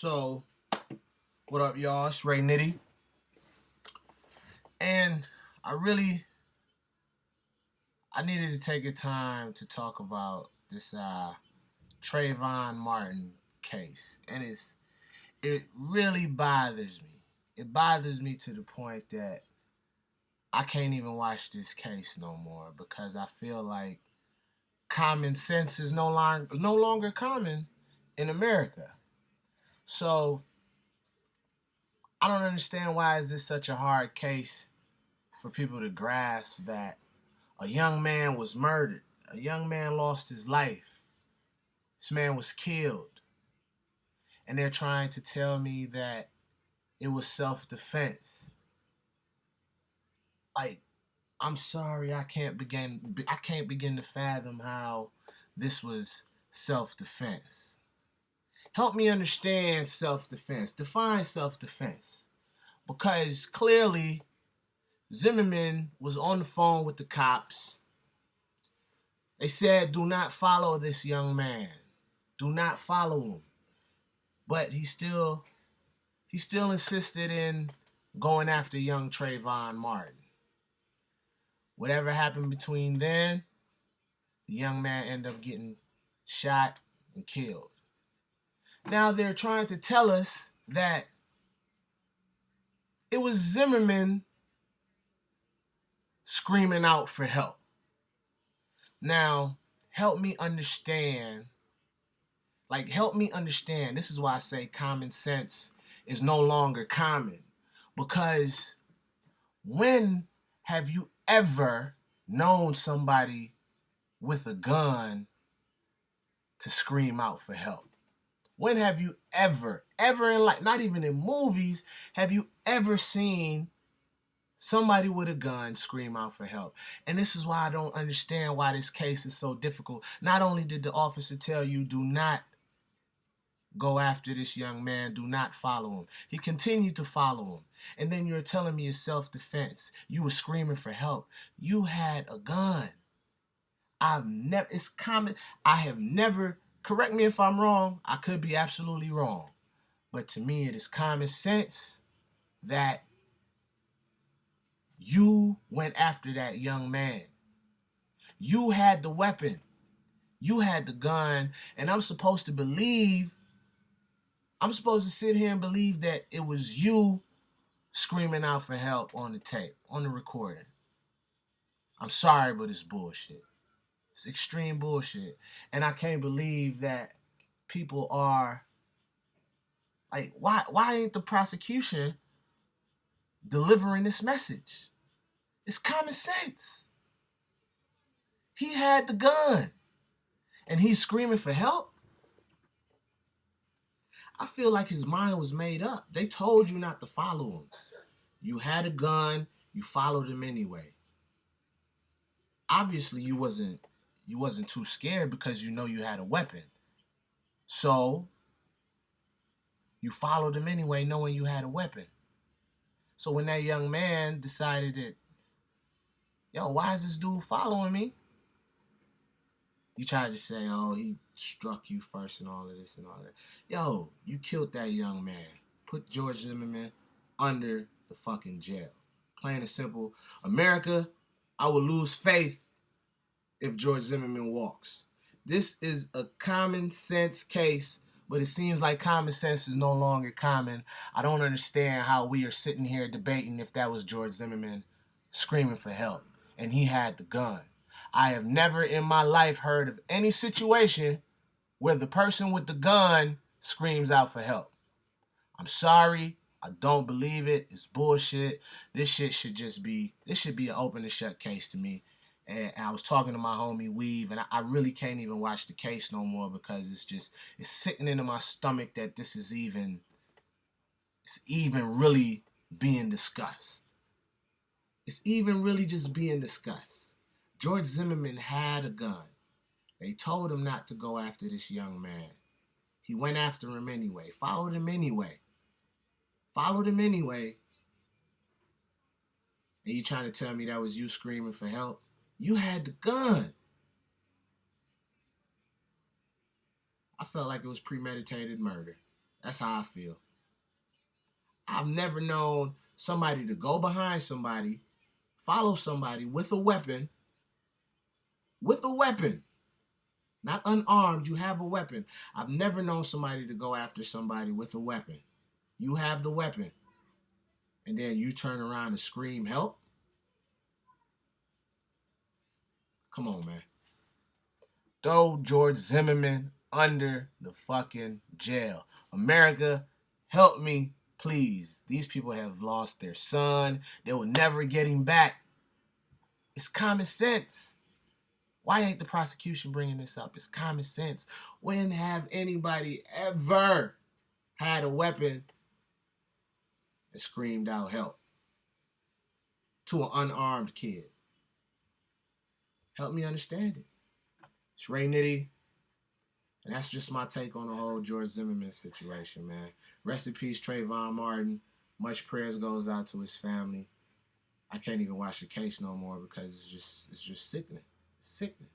So, what up, y'all? It's Ray Nitti. And I really, I needed to take a time to talk about this Trayvon Martin case. And it really bothers me. It bothers me to the point that I can't even watch this case no more because I feel like common sense is no longer common in America. So I don't understand why is this such a hard case for people to grasp that a young man was murdered. A young man lost his life. This man was killed. And they're trying to tell me that it was self-defense. Like, I'm sorry, I can't begin to fathom how this was self-defense. Help me understand self-defense. Define self-defense. Because clearly Zimmerman was on the phone with the cops. They said, do not follow this young man. Do not follow him. But he still insisted in going after young Trayvon Martin. Whatever happened between then, the young man ended up getting shot and killed. Now they're trying to tell us that it was Zimmerman screaming out for help. Now, help me understand. This is why I say common sense is no longer common. Because when have you ever known somebody with a gun to scream out for help? When have you ever in life, not even in movies, have you ever seen somebody with a gun scream out for help? And this is why I don't understand why this case is so difficult. Not only did the officer tell you, do not go after this young man, do not follow him. He continued to follow him. And then you're telling me it's self-defense. You were screaming for help. You had a gun. It's common. I have never, correct me if I'm wrong, I could be absolutely wrong. But to me, it is common sense that you went after that young man. You had the weapon. You had the gun. And I'm supposed to sit here and believe that it was you screaming out for help on the tape, on the recording. I'm sorry, but it's bullshit. It's extreme bullshit. And I can't believe that people are like, why ain't the prosecution delivering this message? It's common sense. He had the gun and he's screaming for help. I feel like his mind was made up. They told you not to follow him. You had a gun, you followed him anyway. Obviously you wasn't too scared because you know you had a weapon. So you followed him anyway knowing you had a weapon. So when that young man decided that, yo, why is this dude following me? You tried to say, oh, he struck you first and all of this and all that. Yo, you killed that young man. Put George Zimmerman under the fucking jail. Plain and simple. America, I will lose faith if George Zimmerman walks. This is a common sense case, but it seems like common sense is no longer common. I don't understand how we are sitting here debating if that was George Zimmerman screaming for help and he had the gun. I have never in my life heard of any situation where the person with the gun screams out for help. I'm sorry. I don't believe it. It's bullshit. This should be an open and shut case to me. And I was talking to my homie Weave, and I really can't even watch the case no more because it's sickening to my stomach that it's even really being discussed. It's even really just being discussed. George Zimmerman had a gun. They told him not to go after this young man. He went after him anyway. Followed him anyway. And you trying to tell me that was you screaming for help? You had the gun. I felt like it was premeditated murder. That's how I feel. I've never known somebody to go behind somebody, follow somebody with a weapon, not unarmed, you have a weapon. I've never known somebody to go after somebody with a weapon. You have the weapon, and then you turn around and scream, help? Come on, man. Throw George Zimmerman under the fucking jail. America, help me, please. These people have lost their son. They will never get him back. It's common sense. Why ain't the prosecution bringing this up? It's common sense. When have anybody ever had a weapon and screamed out help to an unarmed kid? Help me understand it. It's Ray Nitti, and that's just my take on the whole George Zimmerman situation, man. Rest in peace, Trayvon Martin. Much prayers goes out to his family. I can't even watch the case no more because it's just sickening. It's sickening.